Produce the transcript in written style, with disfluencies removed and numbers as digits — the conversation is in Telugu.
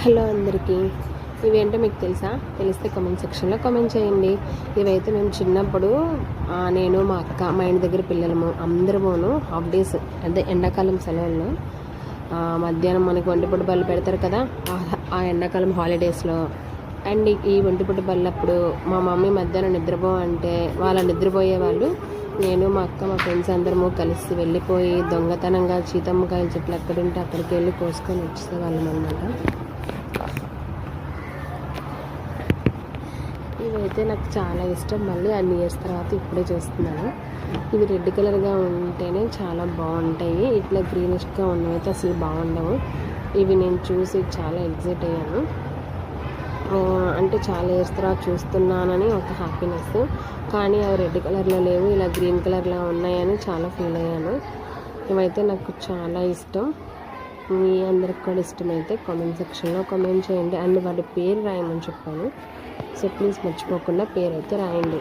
హలో అందరికీ. ఇవేంటో మీకు తెలుసా? తెలిస్తే కామెంట్ సెక్షన్లో కామెంట్ చేయండి. ఇవైతే మేము చిన్నప్పుడు నేను మా అక్క మా ఇంటి దగ్గర పిల్లలము అందరమును హాఫ్ డేస్ అంటే ఎండాకాలం సెలవుల్లో మధ్యాహ్నం మనకి ఒంటిపూట బళ్ళు పెడతారు కదా, ఆ ఎండాకాలం హాలిడేస్లో అండ్ ఈ ఒంటిపూట బళ్ళప్పుడు మా మమ్మీ మధ్యాహ్నం నిద్రపో అంటే వాళ్ళు నిద్రపోయేవాళ్ళు. నేను మా అక్క మా ఫ్రెండ్స్ అందరము కలిసి వెళ్ళిపోయి దొంగతనంగా చీతమ్మకాయల చెట్లు ఎక్కడుంటే అక్కడికి వెళ్ళి కోసుకొని వచ్చేసేవాళ్ళం అనమాట. ఇవైతే నాకు చాలా ఇష్టం. మళ్ళీ అన్ని ఇయర్స్ తర్వాత ఇప్పుడే చూస్తున్నాను. ఇవి రెడ్ కలర్గా ఉంటేనే చాలా బాగుంటాయి, ఇట్లా గ్రీనిష్గా ఉన్నవైతే అసలు బాగుండవు. ఇవి నేను చూసి చాలా ఎగ్జైట్ అయ్యాను. అంటే చాలా ఇయర్స్ తర్వాత చూస్తున్నానని ఒక హ్యాపీనెస్. కానీ అవి రెడ్ కలర్లో లేవు, ఇలా గ్రీన్ కలర్లో ఉన్నాయని చాలా ఫీల్ అయ్యాను. ఇవైతే నాకు చాలా ఇష్టం. మీ అందరికి కూడా ఇష్టమైతే కామెంట్ సెక్షన్లో కామెంట్ చేయండి. అండ్ వాటి పేరు రాయమని చెప్పాను. సో ప్లీజ్ మర్చిపోకుండా పేరు అయితే రాయండి.